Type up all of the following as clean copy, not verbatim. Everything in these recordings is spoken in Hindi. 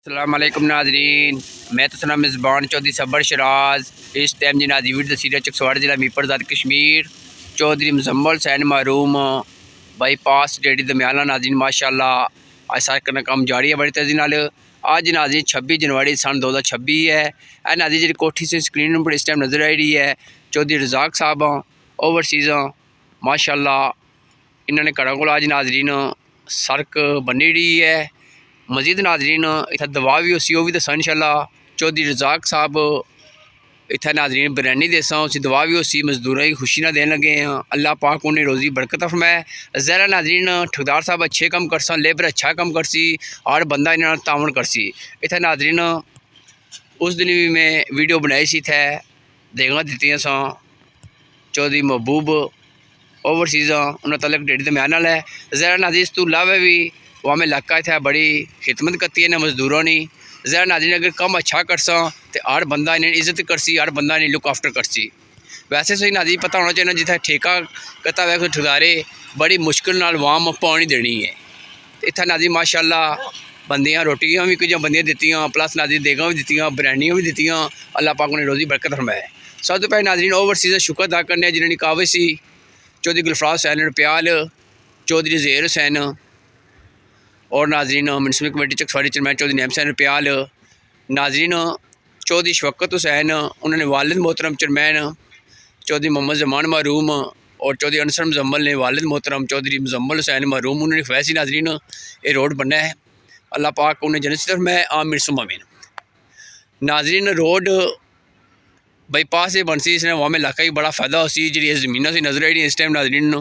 अस्सलाम वालेकुम नाजरीन, मैं तो सुना मेज़बान चौधरी सबर शराज। इस टाइम जी नाजीवीर तसीरा चकसवाड़ जिला मीरपुर कश्मीर चौधरी मुजम्मल सैन महरूम बाईपास डेडी दमियाला नाजरीन माशाअल्लाह आज सारा करना काम जारी है बड़ी तेज़ी नाल। अज नाजरीन 26 जनवरी सन 2026 है। यह नाजरीन जी कोठी से स्क्रीन पर इस टाइम नज़र आ रही है चौधरी रजाक साहब ओवरसीज़ माशाअल्लाह। इन्होंने घरों को अज नाजरीन सड़क बनी रही है। मजीद नाजरीन इतना दवा भी उसी वो भी दसा इंशाअल्लाह। चौधरी रजाक साहब इतना नाजरीन बिरयानी देसा उसी दवा भी उसी मजदूरों की खुशी ना देने लगे हैं। अल्लाह पाक उन्हें रोज़ी बरकत फरमाए। ज़रा नाजरीन ठेकेदार साहब अच्छे काम करसा, लेबर अच्छा काम करसी और बंदा इन्होंने तावन करसी। इतना नाजरीन उस दिन भी मैं वीडियो बनाई सी थे देखा दी सा चौधरी महबूब ओवरसीज़ उन्होंने तलक डेढ़ दरम्यान वाला है। ज़रा नाजरीन इस तू इलावा भी वहाँ में इलाका इतना बड़ी खिदमत करती है ना मजदूरों ने। ज़रा नाज़रीन अगर कम अच्छा करसा तो हर बंदा इन्हें इज्जत करसी, हर बंदा इन्हें लुक आफ्टर करसी। वैसे सही नाज़रीन पता होना चाहिए जिथे ठेका करता वै कोई ठेकेदारे बड़ी मुश्किल नाल वाम पानी देनी है। इतना नाज़रीन माशाअल्लाह बंदियां रोटियां भी कुछ बंदियां दित्तियां प्लस नाज़रीन देगा भी दित्तियां बिरयानियां भी दित्तियां। अल्लाह पाक उन्हें रोज़ी बरकत फरमाए। सब तो पहले नाज़रीन ओवरसीज़ का शुक्र अदा करने जिन्होंने काबिज सी चौधरी गुलफराज हुसैन रुपयाल, चौधरी ज़ेर हुसैन और नाजरीन municipal committee Chakswari chairman Chaudhary Naeem Hussain Rupyal, नाजरीन चौधरी शवकत हुसैन उन्होंने वालिद मोहतरम चेयरमैन चौधरी मोहम्मद जमान महरूम और चौधरी अनसर मुजम्मल ने वालिद मोहतरम चौधरी मुजम्मल हुसैन महरूम उन्होंने फैसी नाजरीन ये रोड बनना है। अल्लाह पाक उन्हें जन्नत की तरफ में आमीन सुम्मा आमीन। नाजरीन रोड बाईपास से बनसी इसने वहाँ में इलाका ही बड़ा फ़ायदा होसी जी जमीन से नजर आ रही इस टाइम नाजरीन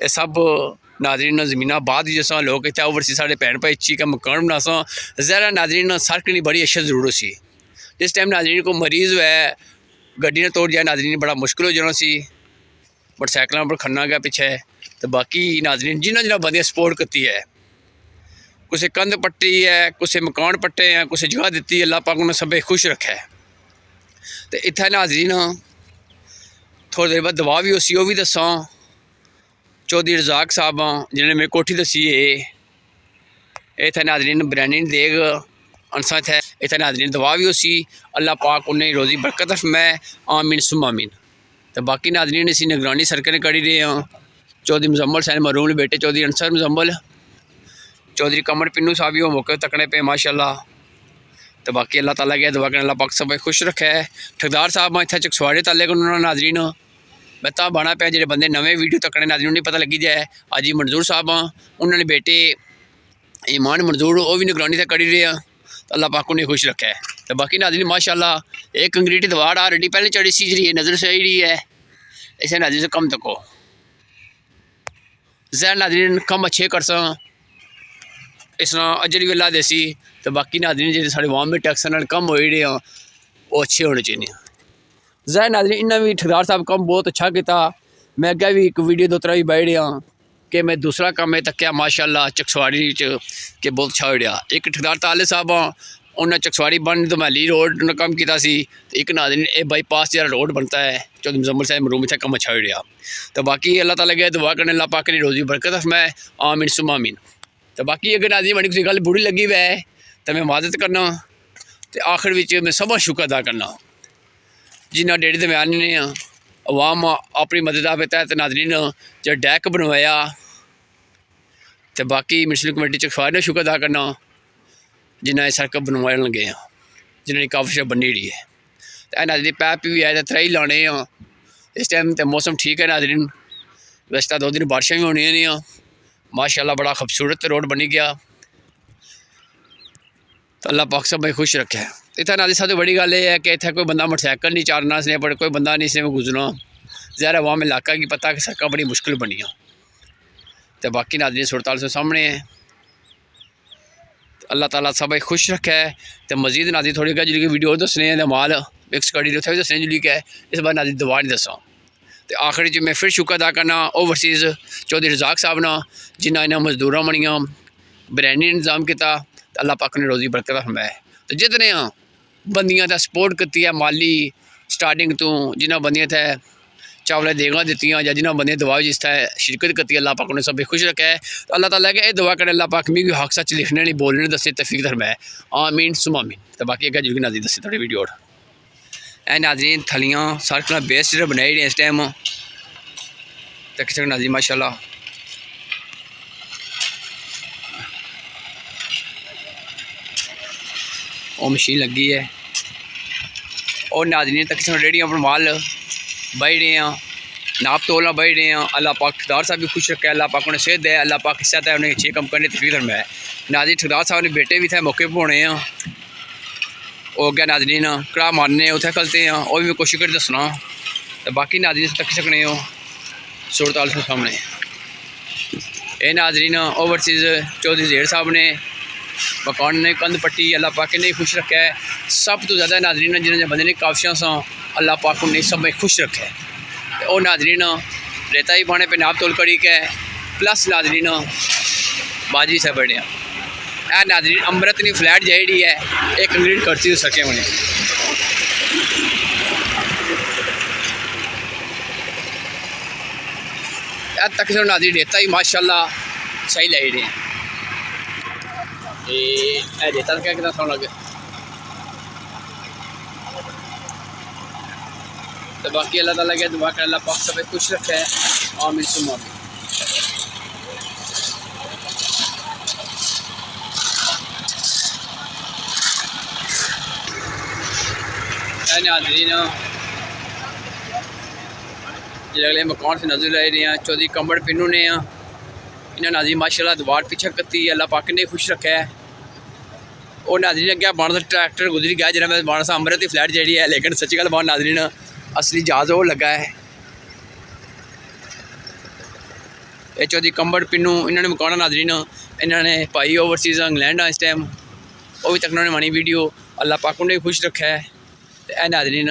ये सब नाजरीन जमीन बाद जैसा लोग इतने ओवरसी साढ़े भैन भाई अच्छी का मकान बनासा। ज़रा नाजरीन सड़क की बड़ी अच्छी जरूरत सी। जिस टाइम नाजरीन को मरीज़ है गड्डी ने तोड़ जाए नाजरीन बड़ा मुश्किल हो जाना सी। मोटरसाइकिलों पर खन्ना गया पिछे तो बाकी नाजरीन जिन्होंने जिन्होंने बंदियां सपोर्ट करती है कुछ कंध पट्टी है कुछ मकान पट्टे हैं कुछ जगह दी अल्लाह पाक उन्हें सब खुश रखे। तो इतना नाजरीन थोड़ी देर बाद दवा भी उसी वो भी दसा चौधरी रजाक साहब जिन्होंने मेरी कोठी दसी है। इतना नाजरीन बिरयानी देग अनसा थे इतना नाजरीन दवा भी उसी अल्लाह पाक उन्हें रोज़ी बरकत फरमाए आमीन सुम्मा आमीन। तो बाकी नाजरीन इसी निगरानी सरकार करी रहे हैं चौधरी मुजम्मल सैन महरूम बेटे चौधरी अनसर मुजम्मल, चौधरी कमर पिन्नू साहब भी वो मौके तकने पे माशाअल्लाह। तो बाकी अल्लाह ताला के दुआ करें अल्लाह पाक सब खुश रखे। ठेकेदार साहब इतना चकसवाड़े ताले उन्होंने नाजरीन मैं तो बना पाया जो बंदे नवे वीडियो तकने नाजरीन नहीं पता लगी जाए। अज ही मंजूर साहब उन्होंने बेटे ईमान मंजूर वो भी निगरानी से करी रहे हैं। तो अल्लाह पाक उन्हें खुश रखे। तो बाकी नाजरीन माशाअल्लाह एक कंक्रीट दीवार ऑलरेडी पहले चढ़ी सी जी नज़र से आई रही है इसे नाजरीन से कम तको जैर नाजरीन कम अच्छे कर सा इस अजर भी अल्लाह देसी। तो बाकी नाजरीन जो साढ़े वाम में टैक्स कम हो रहे हैं वो अच्छे होने चाहिए। ज़ाहिर नाज़रीन इन्हें भी ठेकेदार साहब काम बहुत अच्छा किया। मैं अगे भी एक वीडियो दो तरह भी बाई रहा कि मैं दूसरा काम है तक्या माशाअल्लाह चकसवाड़ी के बहुत अच्छा हो रहा। एक ठेकेदार ताले साहब उन्हें चकसवाड़ी बन दमैली रोड ने काम किया सी। एक नाज़रीन ये बाईपास जरा रोड बनता है चौधरी मुजम्मल साहब महरूम इतना कम अच्छा हो रहा। तो बाकी अल्लाह ताला के दुआ करने अल्लाह पाक ने रोज़ी बरकत फरमाए आमीन सुम्मा आमीन। तो बाकी अगर नाज़रीन बड़ी किसी गल बुरी लगी वै तो मैं माजत करना तो आखिर में मैं सब शुक्र अदा करना जिन्हें डेढ़ दरम्यान ने अवाम अपनी मदद के तहत नाजरीन जो डैक बनवाया। तो बाकी म्यूनसिपल कमेटी चकसवाड़ ने शुक्र अदा करना जिन्हें सड़क बनवा लगे हैं जिन्होंने काफी बनी रही है। तो नाजरीन पैप भी है त्रई लाने इस टाइम तो मौसम ठीक है नाजरीन। वैसे तो 2 दिन बारिशें भी होनी नहीं माशाअल्लाह बड़ा खूबसूरत रोड बनी गया। तो अल्लाह पाक सब खुश रखे। इतना नाज़रीन सब बड़ी गल है कि इतना कोई बंदा मोटरसाइकिल नहीं चारना इसने पर कोई बंदा नहीं इसने गुजरना। ज़ाहिर वहाँ में इलाका की पता कि सड़क बड़ी मुश्किल बनी। तो बाकी नाज़रीन सुरताल से सामने है। अल्लाह ताला सब खुश रखे। तो मजीद नाज़रीन थोड़ी जी वीडियो दसने माल मिक्स करी उत्थे भी दसने जुली है इस बार नाज़रीन दवा नहीं दसा। तो आखिर मैं फिर शुक्र अदा करना ओवरसीज़ चौधरी रजाक साहब ना जिन्हें इन्हें मजदूरों बनिया बिरयानी इंतजाम किया। तो अल्लाह पाक ने रोज़ी बरकत फरमाए। तो जितने बंदियां तो सपोर्ट करती है माली स्टार्टिंग तो जिन्हें बंदियां थे चावल देगा दी या जिन्होंने बंदे दुआ जिस तरह शिरकत करती है, अल्लाह पाक उन्हें सब खुश रखा है। तो अल्लाह ताला के दुआ करे अल्लाह पाक मी हक सच लिखने नहीं बोलने दसे तफीक धर्म है। आमीन सुम आमीन। तो बाकी अगर जुर्ग नाज़रीन दसे थोड़ी वीडियो ए नाज़रीन थलियाँ सारे कोला बेस्ट जो बनाई इस टाइम तक नाज़रीन माशाल्लाह वो मशीन लगी है और नाज़रीन तक रेडियाँ पर माल बही रहे हैं, नाप तोलना बही रहे हैं। अल्लाह पाक ठेकेदार साहब भी खुश रखा है, अल्लाह पाक उन्हें सेहत है, अल्लाह पाक हिस्सा है उन्हें अच्छे कम करने तफीक धर्म है। नाज़रीन ठेकेदार साहब ने बेटे भी थे मौके पर होने हैं और क्या नाज़रीन कड़ा मारने उत्थे खलते हैं और भी मैं कोशिश कर दसना। तो बाकी नाज़रीन तक सकने हो सूरताल के सामने ये नाज़रीन ओवरसीज़ चौधरी ज़ेर साहब ने मकान ने कंध पट्टी, अल्लाह पाक ने खुश रखा है। सब तो ज़्यादा नाज़रीन जिन्होंने बंदे ने काफियाँ सा अल्लाह पाक ने सब में खुश रखा है। और नाज़रीन रेता ही पाने पे नाप तोल करी के प्लस नाज़रीन बाजी से बड़े ए नाज़रीन अमृत नहीं फ्लैट जी है एक कंक्रीट करती सके उन्हें तक नाज़रीन रेता ही माशाल्लाह सही लाई रहे हैं। रेता क्या कितना सोना लगे। तो बाकी अल्लाह ताला के दुआ कर अल्लाह पाक सब खुश रखे है। आमीन सुम आमीन। नाज़रीन अगले मकान से नजर आ रहे हैं चौधरी कमर पिन्नू ने इन्हें नाज़रीन माशाल्लाह दीवार पीछे कती है, अल्लाह पाक ने खुश रखा है। और नाज़रीन अगर बाण ट्रैक्टर गुजरी गया जरा मैं बाण सा अमृत की फ्लैट जी है, लेकिन सच्ची गल बाण नाज़रीन असली जहाज़ वो लगा है। ये चौधरी कमर पिन्नू इन्होंने मकाना नाज़रीन इन्होंने पाई ओवरसीज़ इंग्लैंड इस टाइम वो भी तक उन्होंने मानी वीडियो, अल्लाह पाक ने खुश रखा है। तो यह नाज़रीन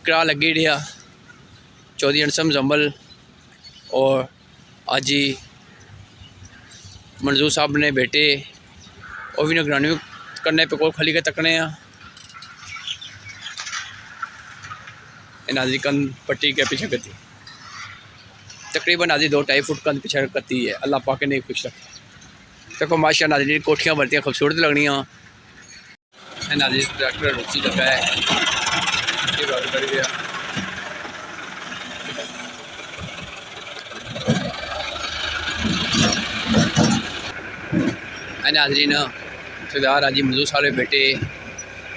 कड़ा लगे रहा चौधरी अनसम जम्बल और आजी मंजूर साहब ने बेटे और भी निगरानी करने पे कोल खली के तकने नाज़रीन कंध पट्टी के पीछे करती तकरीबन नाज़रीन 2-2.5 फुट कंध पीछे करती है, अल्लाह पाक ने खुश रखा। देखो माशा नाज़रीन कोठियाँ बनती खूबसूरत लगनियाँ नाज़रीन ट्रैक्टर रुचि लगा है कर गया। नाज़रीन ठेकेदार हाजी मंजूर साहब बेटे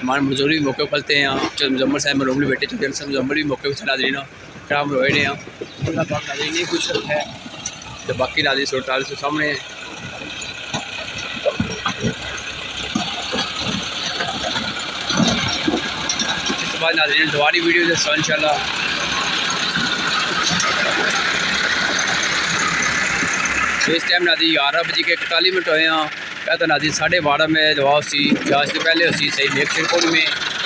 मान मजदूरी भी मौके फलते हैं मुजम्मल साहब मरोमली बेटे चौधरी मुजम्मल भी मौके पर नाज़रीन कड़ा मरोए रहे हैं, अल्लाह पाक नाज़रीन नहीं खुश रखा है। तो बाकी नाज़रीन सूरताल के सामने इस बाद नाज़रीन दोबारी वीडियो दसा इंशाल्लाह। इस टाइम नाज़रीन 11 बजे के 41 मिनट होए हैं। क्या तो नाज़रीन 12:30 में दवा उसी जहाज से पहले उसी सही मेक शिरकोन में।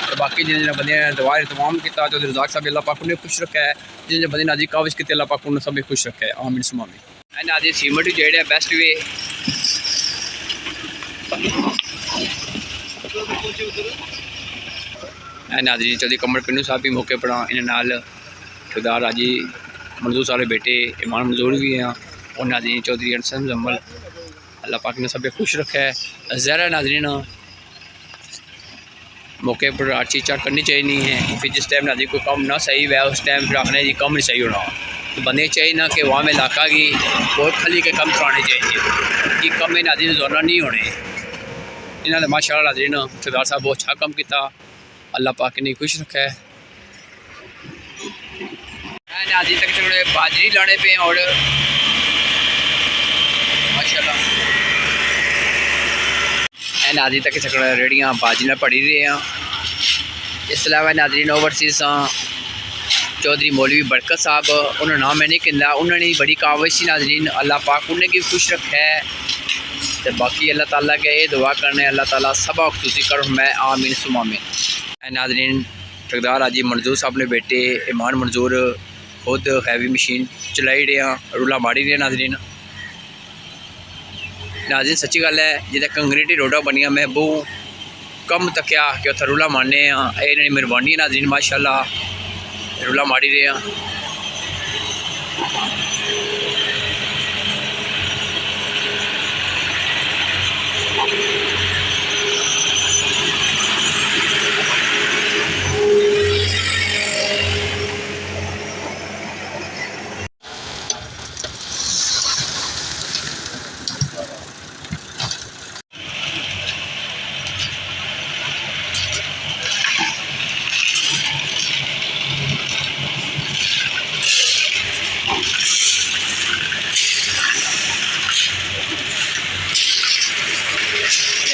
तो बाकी जिन बंदे दवा तमाम किया चौधरी रज़ाक साहब अल्लाह पाक ने खुश रखा है, जिन बंदे नाज़रीन काविश की अल्लाह पाक ने सब खुश रखा है। आमीन सुम आमीन। नाज़रीन सीमेंट जेड़ा बेस्ट वे नाज़रीन चौधरी कमर पिन्नू साहब भी मौके पर इन्हें ठेकेदार हाजी मंजूर साहब बेटे ईमान मंजूर भी हैं और नाज़रीन चौधरी अनसम जम्बल अल्लाह पाक ने सब खुश रखा है। ज़रा नाज़रीन मौके पर हर चीज़ चेक करनी चाहिए है। फिर जिस टाइम नाज़रीन कोई कम ना सही है उस टाइम फिर आखने जी कम नहीं सही होना, तो बंदे चाहिए ना कि वहाँ में इलाका की बहुत खली के कम कराने चाहिए कि कम में नाज़रीन जोरना नहीं होने। इन्होंने माशाअल्लाह नाज़रीन ठेकेदार साहब बहुत अच्छा कम किया, अल्लाह पाक ने खुश रखा है। नाज़रीन तक थोड़े बाजरी लाने पे और माशाल्लाह नाज़रीन तक रेहड़ियाँ बाजरी पड़ी रही हैं। इस अलावा नाज़रीन ओवरसीज़ चौधरी मौलवी बरकत साहब उन्होंने नाम मैं नहीं कहता, उन्होंने बड़ी काविश नाज़रीन अल्लाह पाक उन्हें भी खुश रखा है। तो बाकी अल्लाह ताला के ये दुआ करने अल्लाह ताला सब खुशी कर मैं आमीन सुम आमीन। नाज़रीन ठेकेदार हाजी मंजूर साहब ने बेटे ईमान मंजूर खुद हैवी मशीन चलाई रहे हैं, रूला माड़ी रहे नाज़रीन। नाज़रीन सच्ची गल है जिदा कंक्रीट रोडा बनिया मैं बहु कम तकिया कि उत्थे रूला मारने ये मेहरबानी है नाज़रीन माशाल्लाह। रुला माड़ी रहे हैं।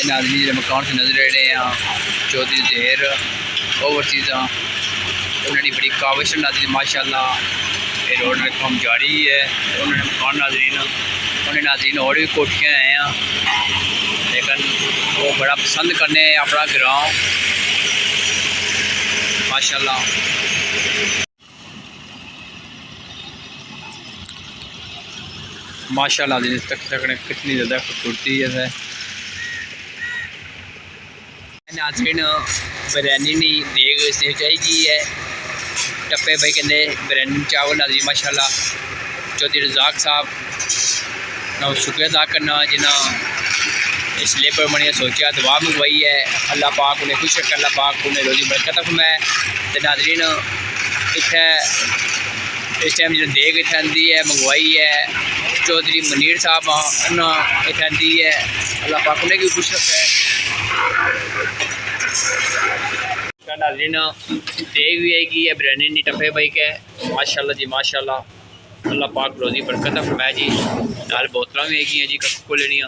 नाज़रीन मकान से नजर आ रहे हैं चौधरी ज़हेर ओवरसीज़ उन्होंने बड़ी काविश नाज़रीन माशाल्लाह ये रोड में काम जारी है। उन्होंने मकान नाज़रीन उन्हें नाज़रीन और भी कोठियाँ हैं लेकिन वो बड़ा पसंद करने अपना ग्राम माशाल्लाह। माशाल्लाह तक कितनी ज़्यादा खूबसूरती है। नाज़रीन बिरयानी नहीं देग सेव चाहिए है टप्पे भाई कहते बिरयानी चावल नाज़रीन माशाल्लाह। चौधरी रज़ाक साहब ना शुक्रिया अदा करना जिन्हें इस लेबर बनिया सोचा दुआ मंगवाई है। अल्लाह पाक उन्हें खुश रखे, अल्लाह पाक उन्हें रोजी बरकत फरमाए। तो नाज़रीन इत्थे इस टाइम जो देग इत्थे आंदी है मंगवाई है चौधरी मनीर साहब उन्हें इत्थे आंदी है। अल्लाह पाक उन्हें भी खुश रखे। नाज़रीन देग भी आएगी है बिरयानी नहीं टप्पे भाई के माशाल्लाह जी माशाल्लाह। अल्लाह पाक रोजी बरकत फरमाए जी। नाल बोतल भी आएगी जी कक्कू को लेनिया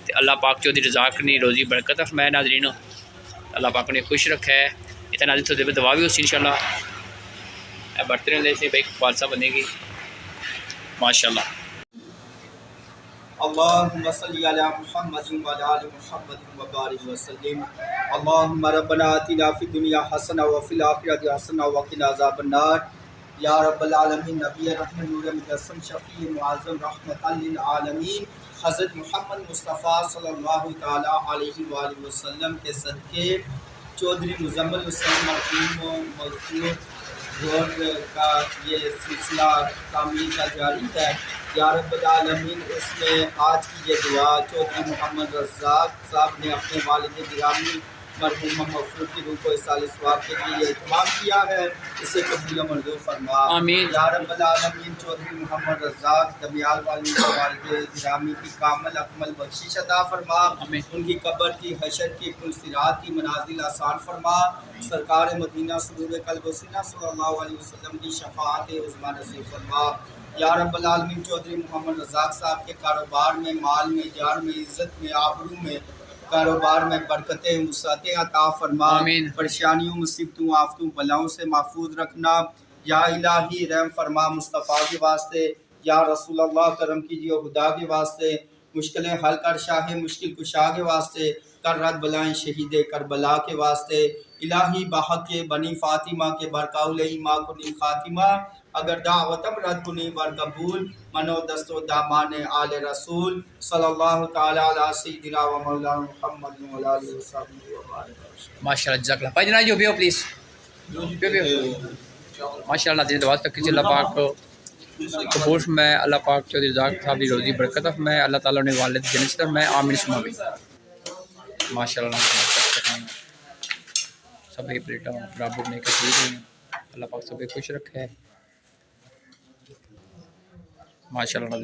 तो अल्लाह पाक चौधरी रज़ाक ने रोजी बरकत फरमाए। नाज़रीन अल्लाह पाक ने खुश रखा है। इतना नाज़रीन थोड़े दवा भी उसी इंशाल्लाह बरतन ले से भाई खालसा बनेगी माशाल्लाह। अल्लाहुम्मा सल्ली अला मुहम्मदिन व अला आलि मुहम्मदिन व बारिक व सल्लिम। अल्लाहुम्मा रब्बना आतिना फिद दुनिया हसना व फिल आखिरति हसना व क़िना अज़ाबन नार। या रब्बल आलमीन नबी रहमत नूर मुजस्सम शफ़ी मुअज़्ज़म रहमतल लिल आलमीन हज़रत मोहम्मद मुस्तफ़ा सल्लल्लाहु तआला अलैहि व आलिहि वसल्लम के सदक़े चौधरी मुज़म्मिल हुसैन मग़फ़ूर रोड का ये सिलसिला तामीर का जारी है। या रब्बल आलमीन इसमें आज की ये दुआ चौधरी मोहम्मद रज़ाक साहब ने अपने वालिद गिरामी मरहूम मग़फ़ूर की रूह को इसाल सवाब के लिए इत्माम किया है। इसे कबूल मंजूर फरमा आमीन। या रब्बल आलमीन चौधरी मोहम्मद रज़ाक दमियाल वाली वालिद गिरामी की कामल अकमल बख्शिश अता फरमा। उनकी कब्र की हशर की पुलसिरात की मनाजिल आसान फरमा। सरकार मदीना सुरूर क़ल्ब व सीना सल्लल्लाहु अलैहि वसल्लम की शफ़ाअत उज़्मा नसीब फरमा। या रब्बल आलमीन चौधरी मोहम्मद रज़ाक साहब के कारोबार में माल में जान में इज़्ज़त में आबरू में कारोबार में बरकतें वुसअतें अता फरमा। परेशानियों मुसीबतों आफतों बलाओं से महफूज रखना। या इलाही रहम फरमा मुस्तफ़ा के वास्ते। या रसूल अल्लाह करम कीजिए खुदा के वास्ते। मुश्किलें हल कर शाह मुश्किल कुशा के वास्ते। कर रद बलाएं शहीद करबला के वास्ते। इलाही बाहक के बनी फ़ातिमा के बरकाउल माँ कुनी खातिमा। अगर दावतम रद कुनी वर कबूल मनो दस्तो दामान आल रसूल सल्लल्लाहु तआला अला सय्यिदिना व मौलाना मुहम्मद व अला आलिहि व सह्बिहि व बारिक माशाल्लाह जज़ाकल्लाह भाई जना जो पियो प्लीज़ पियो माशाल्लाह जी दुआ तक कीजिए। अल्लाह पाक कबूल में अल्लाह पाक चौधरी रज़ाक साहब की रोज़ी बरकत में अल्लाह ताला ने वालिद जन्नत में आमीन सुमा भी माशाल्लाह। सभी प्लेटा बराबर ने कसीद हैं। अल्लाह पाक सभी खुश रखे है माशाल्लाह।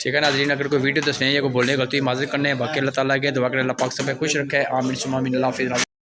ठीक है नाज़रीन अगर कोई वीडियो दसने या कोई बोलने गलती माजूर करने बाकी अल्लाह ताला के दुआ करें अल्लाह पाक सब खुश रखे आमीन सुमा आमीन। अल्लाह हाफ़िज़।